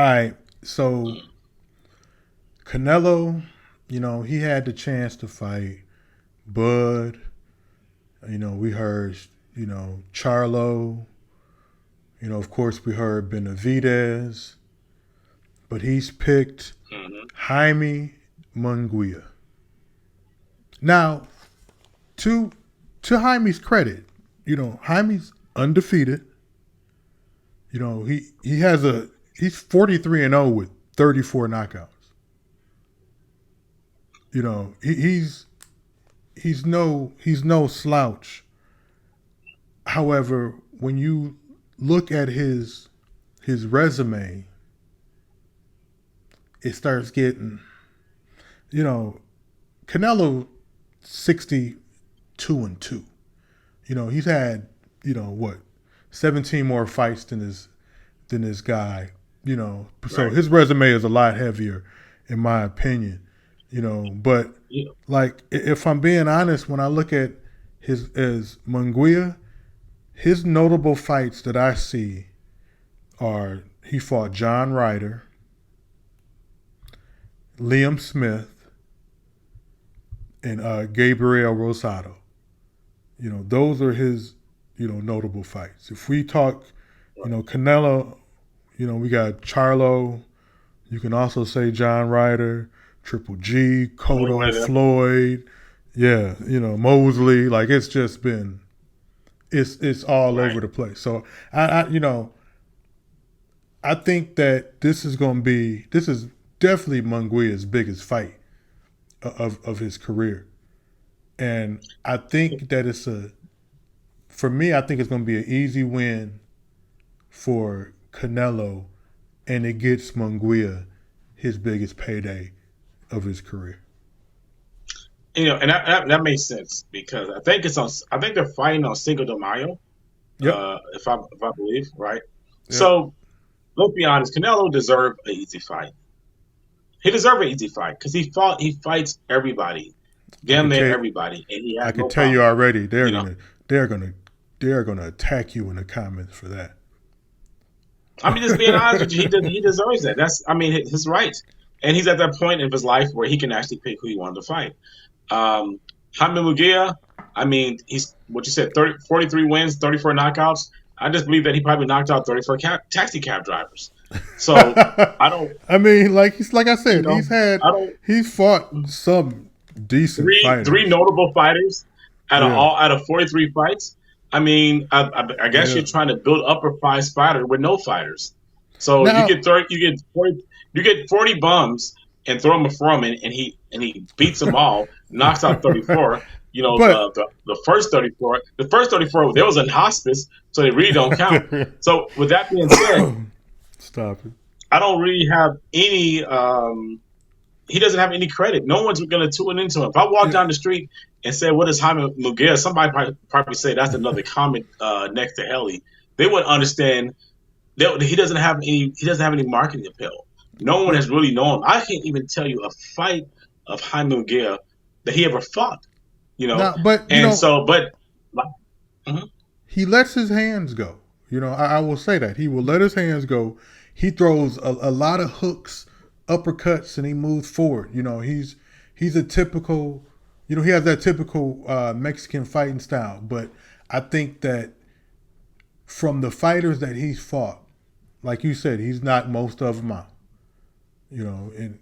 All right, so Canelo, he had the chance to fight Bud. We heard, Charlo. Of course, we heard Benavidez, but he's picked Mm-hmm. Jaime Munguia. Now, to Jaime's credit, Jaime's undefeated. He's 43-0 with 34 knockouts. He's no slouch. However, when you look at his resume, it starts getting, you know, Canelo 62-2. He's had, what, 17 more fights than this guy. So Right. his resume is a lot heavier, in my opinion. But Yeah. like if I'm being honest, when I look at his as Munguia, his notable fights that I see are he fought John Ryder, Liam Smith, and Gabriel Rosado. Those are his notable fights. If we talk, Canelo, we got Charlo. You can also say John Ryder, Triple G, Cotto, Mayweather. Floyd. Yeah, Mosley. Like it's all Right. over the place. So I think that this is definitely Munguia's biggest fight of his career, and I think that for me, I think it's going to be an easy win for Canelo, and it gets Munguia his biggest payday of his career. And that makes sense because I think it's on. I think they're fighting on Cinco de Mayo, Yep. if I believe right. Yep. So let's be honest. Canelo deserved an easy fight. He deserved an easy fight because he fights everybody, I damn could near tell. everybody, and he I has could no tell you problem. already. They're You know, gonna. They're gonna. They're gonna attack you in the comments for that. I mean, just being honest with you, he deserves that. That's I mean his right, and he's at that point of his life where he can actually pick who he wanted to fight. Um, Jaime Munguia, I mean, he's what you said, 43 wins, 34 knockouts. I just believe that he probably knocked out 34 taxi cab drivers. So I don't, I mean, like I you said, know, I don't he's fought some decent three fighters. notable fighters Yeah. out of 43 fights. I mean, I guess Yeah. you're trying to build upper five fighter with no fighters. So Now, you get 40 bums and throw him a from and he beats them all, knocks out 34. but The first 34 they was in hospice, so they really don't count. So with that being said, stop it. I don't really have any. He doesn't have any credit. No one's going to tune into him. If I walk Yeah. down the street and say, "What is Jaime Muguez?" Somebody probably say that's another comment next to Helly. They would understand that he doesn't have any. He doesn't have any marketing appeal. No one But has really known. I can't even tell you a fight of Jaime Muguez that he ever fought. You know, now, but and so, but mhm. he lets his hands go. I will say that he will let his hands go. He throws a lot of hooks, uppercuts, and he moves forward. He's a typical. He has that typical Mexican fighting style. But I think that from the fighters that he's fought, like you said, he's knocked most of them out. In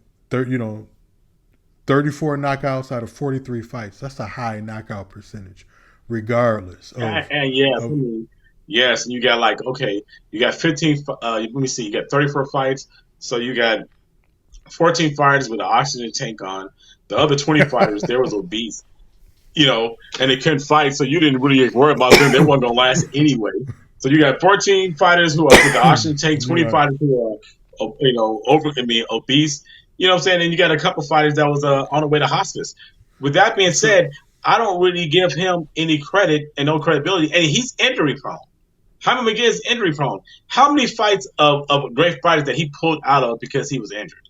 34 knockouts out of 43 fights. That's a high knockout percentage, regardless And yes, I of mean, yes, and you got like okay, you got 15. Let me see, you got 34 fights, so you got 14 fighters with an oxygen tank on. The other 20 fighters, they was obese, and they couldn't fight, so you didn't really worry about them. They weren't gonna last anyway. So you got 14 fighters who are with the oxygen tank, 20 right. fighters who are, obese. You know what I'm saying? And you got a couple fighters that was on the way to hospice. With that being So said, I don't really give him any credit and no credibility, and he's injury prone. Jaime McGee is injury prone. How many fights of great fighters that he pulled out of because he was injured?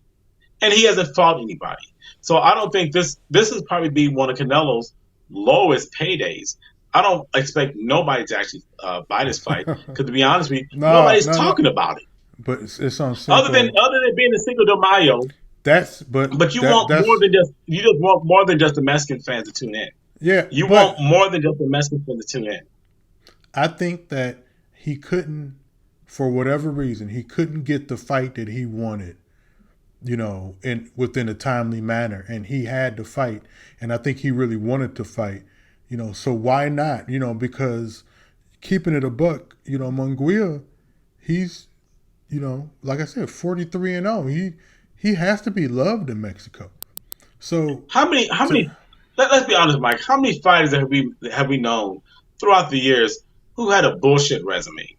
And he hasn't fought anybody. So I don't think this is probably be one of Canelo's lowest paydays. I don't expect nobody to actually buy this fight because to be honest with you, no, nobody's no, no, talking about it. but it's on Other than Cinco. being a Cinco de Mayo, That's but you that want more that's than just the Mexican fans to tune in. yeah. You want But more than just the Mexican fans to tune in. I think that he couldn't, for whatever reason, he couldn't get the fight that he wanted, in within a timely manner, and he had to fight, and I think he really wanted to fight, So why not? Because keeping it a buck, Munguia, he's, like I said, 43-0. He has to be loved in Mexico. So How many? How to, many? Let's be honest, Mike. How many fighters have we known throughout the years who had a bullshit resume?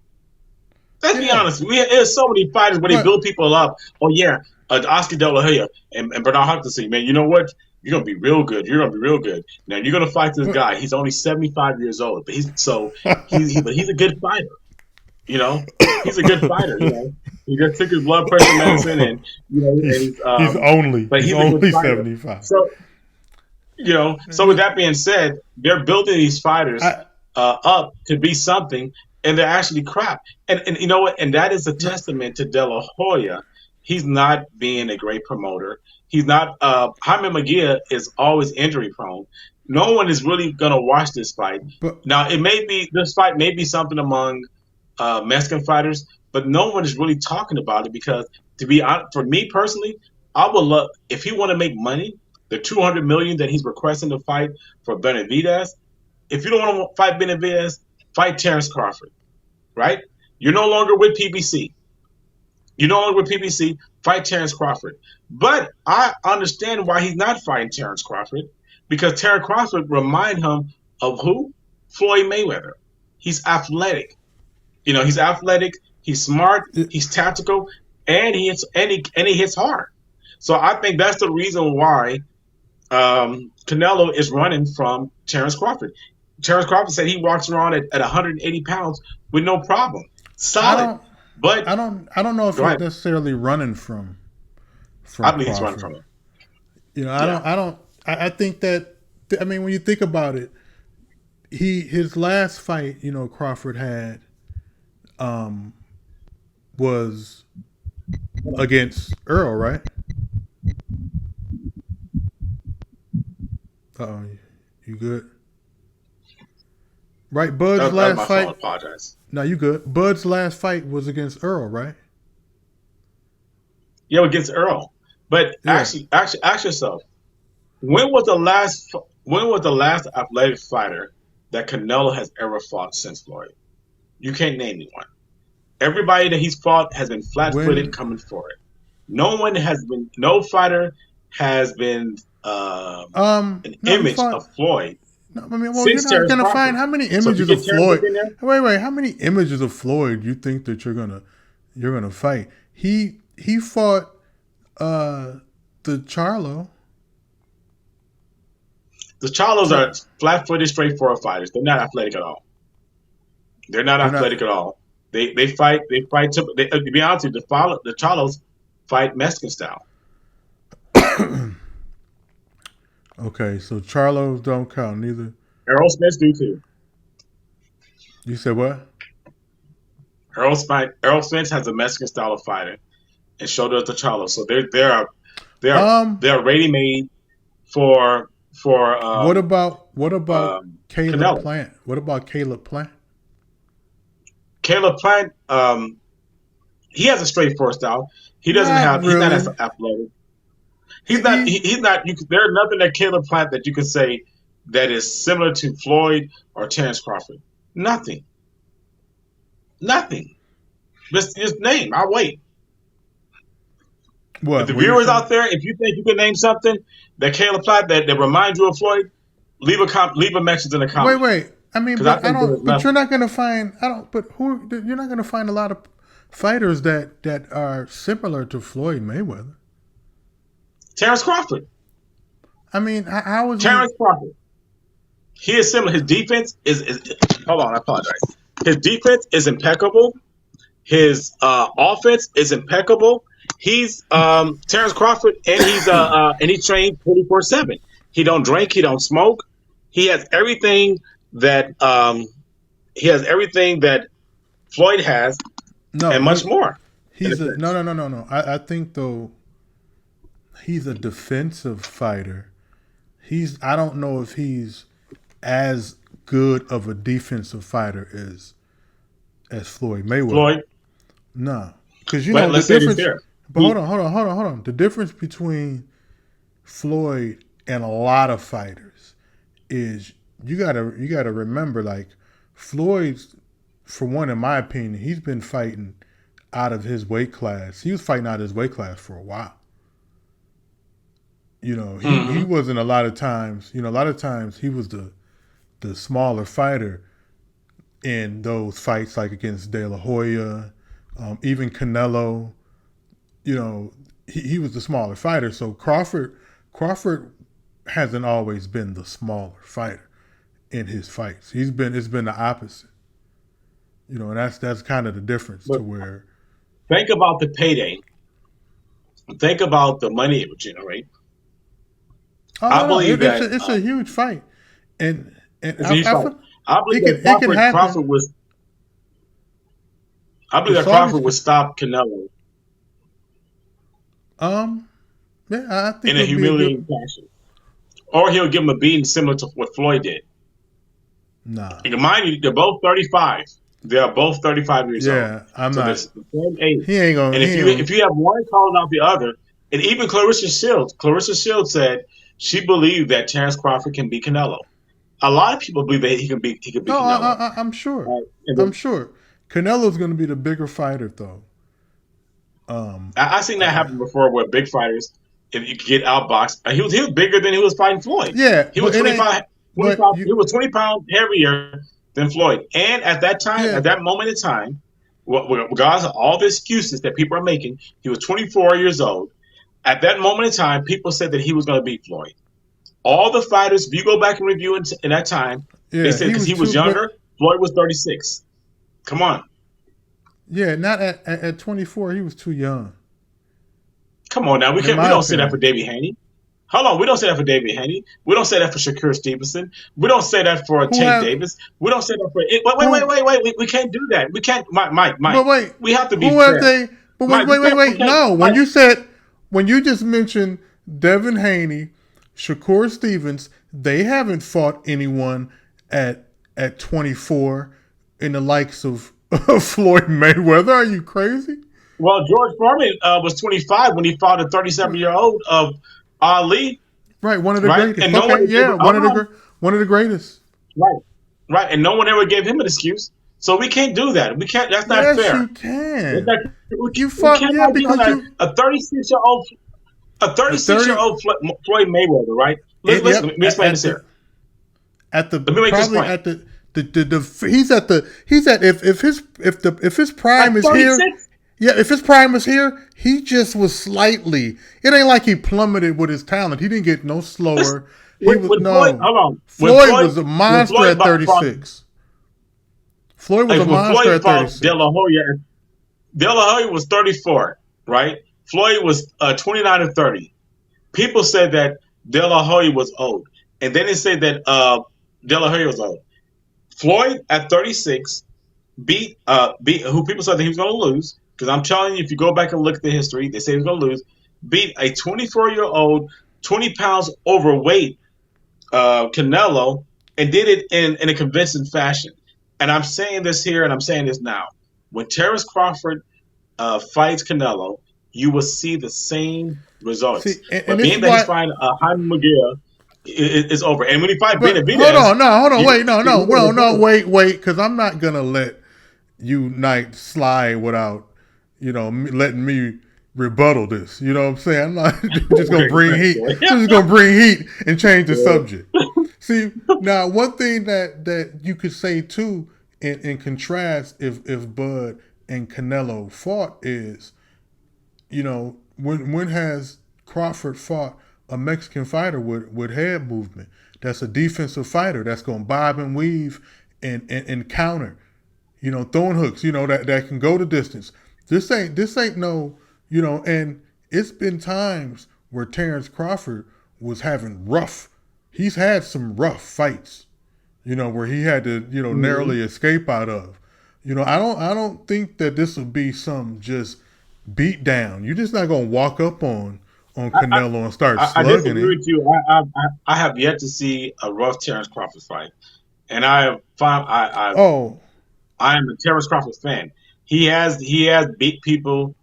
Let's be yeah, honest. There's so many fighters where they but build people up. Oh yeah, Oscar De La Hoya and Bernard Hopkins. Man, you know what? You're gonna be real good. You're gonna be real good. Now you're gonna fight this but guy. He's only 75 years old, but he's a good fighter. He's a good fighter. He just took his blood pressure medicine, and he's only but he's he's a good only fighter. 75. So with that being said, they're building these fighters I, up to be something, and they're actually crap. And you know what? And that is a testament to De La Hoya. He's not being a great promoter. He's not. Jaime Munguia is always injury prone. No one is really gonna watch this fight. but Now, this fight may be something among Mexican fighters, but no one is really talking about it because, to be honest, for me personally, I would love if he want to make money. The $200 million that he's requesting to fight for Benavidez. If you don't want to fight Benavidez, fight Terrence Crawford, right? You're no longer with PBC. You're no longer with PBC. Fight Terrence Crawford. But I understand why he's not fighting Terrence Crawford because Terrence Crawford remind him of who? Floyd Mayweather. He's athletic. He's athletic. He's smart. He's tactical, and he hits hard. So I think that's the reason why Canelo is running from Terrence Crawford. Terrence Crawford said he walks around at 180 pounds with no problem. I Solid. don't But I don't know if go he's ahead. necessarily running from I believe he's running Crawford. from him. I think that, I mean, when you think about it, his last fight, Crawford had was against Earl, right? Uh-oh, you good? Right, Bud's That was last my fault. fight. I apologize. No, you good. Bud's last fight was against Earl, right? Yeah, against Earl. But Yeah. actually, ask yourself, when was the last athletic fighter that Canelo has ever fought since Floyd? You can't name anyone. Everybody that he's fought has been flat-footed coming for it. No fighter has been an image of Floyd No, I mean, well, you're since not Terrence gonna Crawford. find how many So if you images get of Terrence Floyd. in there, Wait, how many images of Floyd you think that you're gonna fight? He fought the Charlo. the Charlos are flat-footed, straightforward fighters. They're not athletic at all. They're not athletic at all. They fight. To be honest with you, the Charlos fight Mexican style. Okay, so Charlos don't count neither. Errol Spence do too. You said what? Errol Spence has a Mexican style of fighting, and so does the Charlos. So they're ready made for. What about Caleb Canelo. Plant? What about Caleb Plant? Caleb Plant? He has a straightforward style. He doesn't have. Really. He's not as athletic. He's not. There's nothing that Caleb Plant that you can say that is similar to Floyd or Terrence Crawford. Nothing. Just name. I'll wait. What? If the viewers out there, if you think you can name something that Caleb Plant that reminds you of Floyd, leave a message in the comments. Wait. I mean, but I don't. But you're not going to find. I don't. But you're not going to find a lot of fighters that are similar to Floyd Mayweather. Terrence Crawford. I mean, how is Terrence Crawford? He is similar. His defense is. Hold on, I apologize. His defense is impeccable. His offense is impeccable. He's Terrence Crawford, and he's trained 24/7. He don't drink. He don't smoke. He has everything that Floyd has, and much more. in a He's a sense. no. I think though he's a defensive fighter. I don't know if he's as good of a defensive fighter as Floyd Mayweather. Floyd, No, because you but know the let's say this difference. here. But He, hold on. The difference between Floyd and a lot of fighters is you gotta remember, like, Floyd's, for one, in my opinion, he's been fighting out of his weight class. He was fighting out of his weight class for a while. You know, he mm-hmm. wasn't a lot of times. You know, a lot of times he was the smaller fighter in those fights, like against De La Hoya, even Canelo. You know, he was the smaller fighter. So Crawford hasn't always been the smaller fighter in his fights. It's been the opposite. You know, and that's kind of the difference to But where. think about the payday. Think about the money it would generate. Oh I no, believe that it's a huge fight, and it's a huge fight. feel I believe that it can Crawford happen. was. I believe As that long as Crawford would stop Canelo um yeah, I think in it a would be a humiliating good. fashion, or he'll give him a beating similar to what Floyd did. Nah, And mind you, they're both 35. They are both 35 years old. yeah, I'm So not. this the same age. He ain't And gonna. He if ain't you gonna. if you have one calling out the other, and even Clarissa Shields said she believed that Terrence Crawford can beat Canelo. A lot of people believe that he can beat No, Canelo. I'm sure. Right? And I'm then, sure. Canelo's gonna be the bigger fighter, though. I seen that happen before where big fighters, if you could get outboxed, he was bigger than he was fighting Floyd. Yeah, He was but it ain't. 25 But you, he was 20 pounds heavier than Floyd. And at that time, yeah, at that moment in time, regardless of all the excuses that people are making, he was 24 years old. At that moment in time, people said that he was going to beat Floyd. All the fighters, if you go back and review in that time, they yeah. said He because was he was too. But younger, Floyd was 36. Come on. yeah, not at 24. He was too young, Come on now. in We my don't say that for opinion. Davey Haney. Hold on, we don't say that for David Haney. We don't say that for Shakur Stevenson. We don't say that for Who Tank have Davis. We don't say that for. who? We can't do that. We can't. Mike. But wait, We have to be who have fair. they? But Mike, we wait. can't. No, Mike, when you just mentioned Devin Haney, Shakur Stevens, they haven't fought anyone at 24 in the likes of Floyd Mayweather. Are you crazy? well, George Foreman was 25 when he fought a 37-year-old of Ali, Right, one of the right? greatest. And no one Okay, gave. yeah, Hold on, one of the greatest. right, right, and no one ever gave him an excuse. So we can't do that. We can't. That's not Yes, you fair. That's can. not, You we fought, yeah, cannot be on because you a 36-year-old a a 36 year 30. old Floyd Mayweather, right? Listen, Yep, let me explain this here. at the Let me make this probably point. at he's at if his At prime is here. 36, Yeah, if his prime was here, he just was slightly. It ain't like he plummeted with his talent. He didn't get no this, slower. He was with Floyd, no. hold on. Floyd was a monster at 36. Floyd was a When monster Floyd at fought De 36. La Hoya, De La Hoya was 34, right? Floyd was 29 and 30. People said that De La Hoya was old, and then they said that De La Hoya was old. Floyd at 36 beat who people said that he was going to lose. Because I'm telling you, if you go back and look at the history, they say he was going to lose. Beat a 24-year-old, 20 pounds overweight Canelo, and did it in a convincing fashion. And I'm saying this here, and I'm saying this now. When Terrence Crawford fights Canelo, you will see the same See, results. and But this being is that he's why. fighting Jaime Munguia is over. And when he fight But hold Benavidez, on, no, hold on, wait, he's no, over. wait, because I'm not gonna let you Knight slide without, letting me rebuttal this. You know what I'm saying? I'm not just gonna bring heat. I'm just gonna bring heat and change the subject. See, now one thing that you could say too, in contrast, if Bud and Canelo fought is, when has Crawford fought a Mexican fighter with head movement? That's a defensive fighter that's gonna bob and weave and counter. Throwing hooks, that can go the distance. This ain't no, and it's been times where Terrence Crawford was having he's had some rough fights, where he had to, Mm-hmm. narrowly escape out of. I don't think that this will be some just beat down. You're just not gonna walk up on I, I, Canelo and start I slugging disagree him. with you. I have yet to see a rough Terrence Crawford fight, and I have found Oh, I am a Terrence Crawford fan. He has beat people,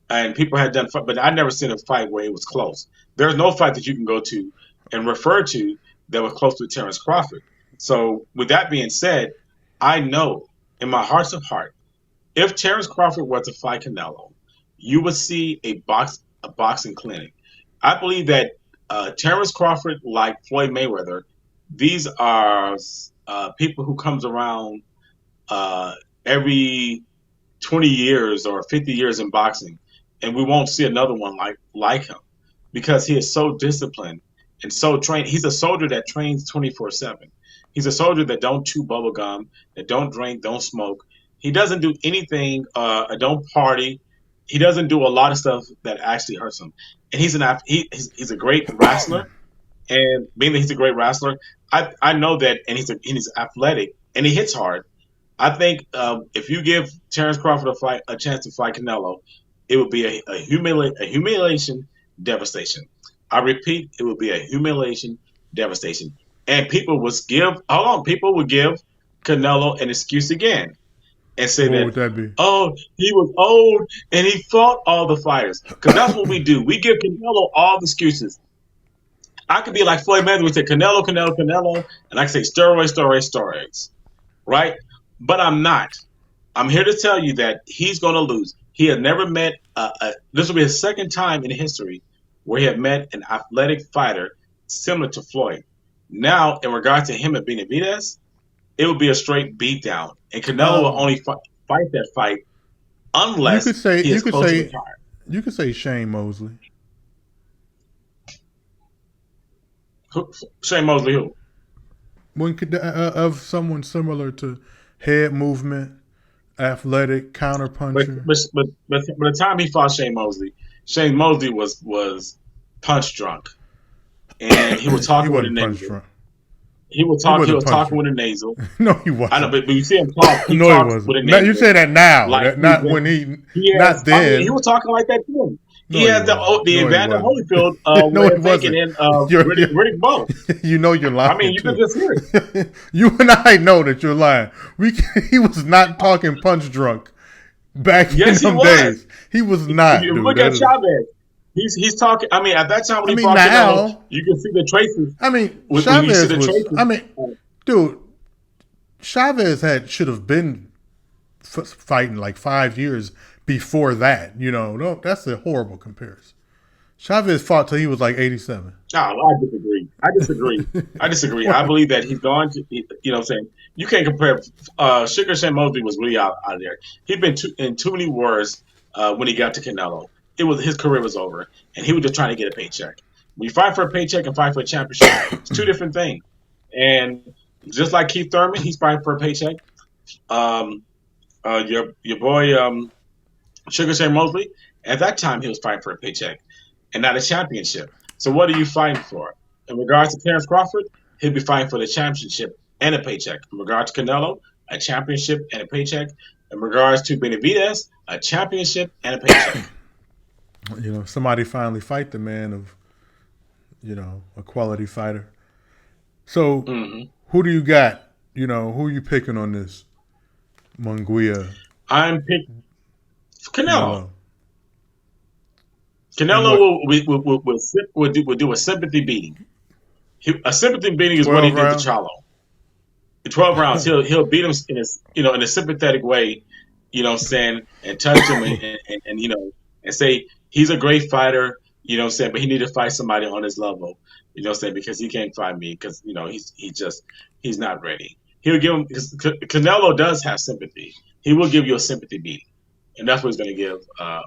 and people had done, but I never seen a fight where it was close. There's no fight that you can go to and refer to that was close to Terrence Crawford. So, with that being said, I know in my hearts of heart, if Terrence Crawford were to fight Canelo, you would see a boxing clinic. I believe that Terrence Crawford, like Floyd Mayweather, these are people who comes around uh, every 20 years or 50 years in boxing, and we won't see another one like him because he is so disciplined and so trained. He's a soldier that trains 24/7. He's a soldier that don't chew bubble gum, that don't drink, don't smoke. He doesn't do anything. Don't party. He doesn't do a lot of stuff that actually hurts him. And he's a great wrestler. And being that he's a great wrestler, I know that, and he's athletic and he hits hard. I think if you give Terrence Crawford a chance to fight Canelo, it would be a humiliation, devastation. I repeat, it would be a humiliation, devastation, and people would give Canelo an excuse again and say what that, would that be? oh, he was old and he fought all the fighters, because that's what we do. We give Canelo all the excuses. I could be like Floyd Mayweather, we say Canelo, Canelo, Canelo, and I can say steroids, steroids, steroids, right? But I'm not. I'm here to tell you that he's going to lose. He has never met this will be his second time in history where he had met an athletic fighter similar to Floyd. Now, in regard to him and Benavidez, it will be a straight beatdown, and Canelo will Um, only fight that fight you unless could say he you is could close to say retire. you could say Shane Mosley. Shane Mosley, who? One could of someone similar to head movement, athletic, counter But puncher. but but but by the time he fought Shane Mosley was punch drunk, and he was He talking with a wasn't punch nasal. drunk. He was He talk. He wasn't was punch talking drunk. with a nasal. No, he I know, wasn't. but you see him talk. He No, he talks with wasn't. a Now you nasal, say that now, like that not when he, he has. not I mean, he was then. talking like that then. He No, he has wasn't. the No, he Evander wasn't. Holyfield No, way he of thinking wasn't. in You're Riddick Bowe. you know you're I mean, lying you could too. just hear it. You and I know that you're lying. He was not talking punch drunk back in Yes, he them was. days. He was If not, you dude. look That at is. Chavez, he's talking. I mean, at that time when I he mean, fought Canelo, now. you can see the traces. I mean, When you see Chavez the was. traces, I mean, dude, Chavez should have been fighting like 5 years before that. You know, no, that's a horrible comparison. Chavez fought till he was like 87. no, I disagree. I disagree. I disagree. I believe that he's gone to, you know what I'm saying? You can't compare. Sugar Shane Mosley was really out of there. He'd been in too many wars when he got to Canelo. His career was over, and he was just trying to get a paycheck. When you fight for a paycheck and fight for a championship, it's two different things. And just like Keith Thurman, he's fighting for a paycheck. Um, your boy Sugar Shane Mosley, at that time he was fighting for a paycheck and not a championship. So what are you fighting for? In regards to Terrence Crawford, he'll be fighting for the championship and a paycheck. In regards to Canelo, a championship and a paycheck. In regards to Benavidez, a championship and a paycheck. You know, somebody finally fight the man of, a quality fighter. So, Mm-hmm. who do you got? You know, who are you picking on this Munguia I'm picking Canelo. Canelo? And Canelo what, will do a sympathy beating. A sympathy beating is what he 12 did to rounds? Charlo. In 12 rounds, he'll beat him in a sympathetic way, what I'm saying, and touch him and and say he's a great fighter, what I'm saying, but he need to fight somebody on his level, what I'm saying, because he can't fight me because he's not ready. He'll give him because Canelo does have sympathy. He will give you a sympathy beating, and that's what he's going to give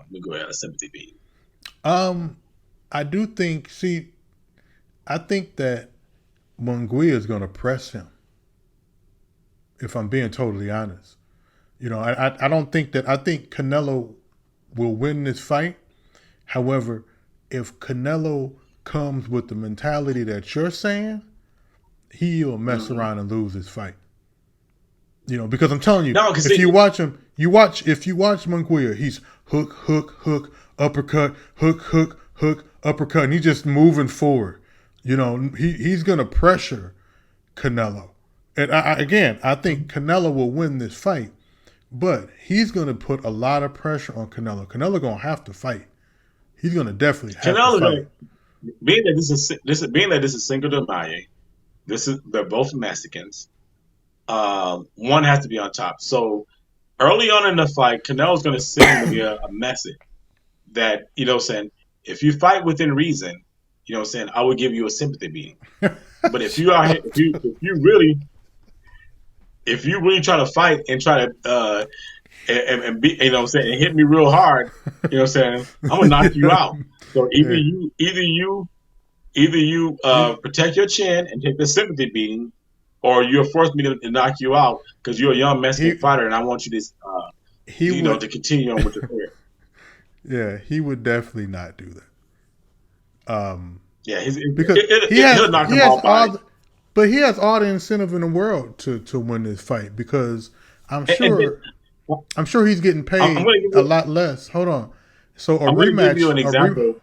Miguel, a sympathy beating. I do think. See, I think that Munguia is going to press him. If I'm being totally honest, I don't think that. I think Canelo will win this fight. However, if Canelo comes with the mentality that you're saying, he'll mess Mm-hmm. around and lose his fight. Because I'm telling you, No, if you watch him, if you watch Munguia, he's hook, hook, hook, uppercut, hook, hook, hook, uppercut, and he's just moving forward. He's gonna pressure Canelo, and I think Canelo will win this fight, but he's gonna put a lot of pressure on Canelo. Canelo gonna have to fight. He's gonna definitely have to fight. Being that this is Cinco de Mayo, they're both Mexicans. One has to be on top. So early on in the fight, Canelo's going to send me a message that, if you fight within reason, I will give you a sympathy beating. But if you really try to fight and try to and be, and hit me real hard, I'm gonna knock you out. So either you protect your chin and take the sympathy beating, or you'll force me to knock you out because you're a young Mexican fighter, and I want you to to continue on with your career. Yeah, he would definitely not do that. Because he'll knock him off. But he has all the incentive in the world to win this fight because I'm sure he's getting paid a lot less. Hold on. So a rematch. Give you an example.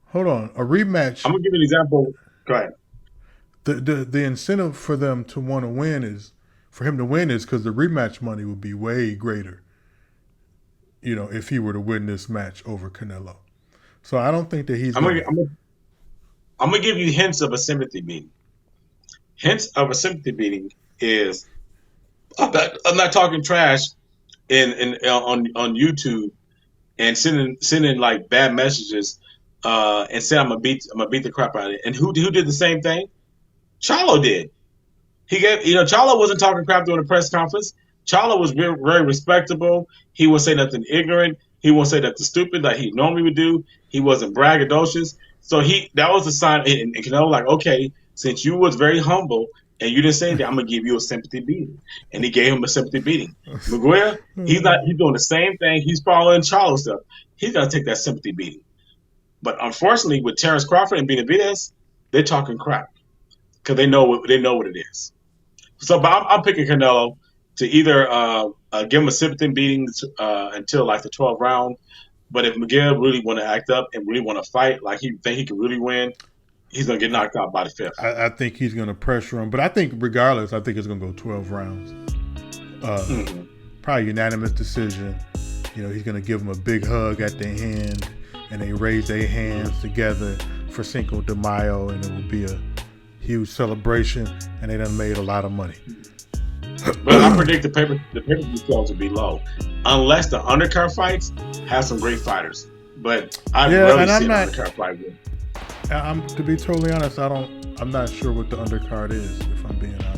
Hold on. A rematch. I'm gonna give you an example. Go ahead. The incentive for them to want to win is because the rematch money would be way greater. If he were to win this match over Canelo. So I don't think that he's. I'm gonna give you hints of a sympathy beating. Hints of a sympathy beating is I'm not talking trash on YouTube and sending like bad messages and saying I'm gonna beat the crap out of it. And who did the same thing? Charlo did. Charlo wasn't talking crap during the press conference. Charlo was very, very respectable. He wouldn't say nothing ignorant. He wouldn't say nothing stupid like he normally would do. He wasn't braggadocious. So that was a sign. And Canelo like, okay, since you was very humble and you didn't say anything, I'm gonna give you a sympathy beating. And he gave him a sympathy beating. Munguia, he's doing the same thing. He's following Charlo stuff. He's gonna take that sympathy beating. But unfortunately, with Terrence Crawford and Benavidez, they're talking crap because they know what it is. So, but I'm picking Canelo to either give him a sympathy beating until like the 12th round. But if Miguel really want to act up and really want to fight, like he think he can really win, he's gonna get knocked out by the 5th. I think he's gonna pressure him, but I think regardless, I think it's gonna go 12 rounds. Probably unanimous decision. He's gonna give him a big hug at the end, and they raise their hands together for Cinco de Mayo, and it will be a huge celebration, and they done made a lot of money. But I predict the pay-per-view sales will be low, unless the undercard fights have some great fighters. But I rarely see an undercard fight win. To be totally honest, I'm not sure what the undercard is, if I'm being honest.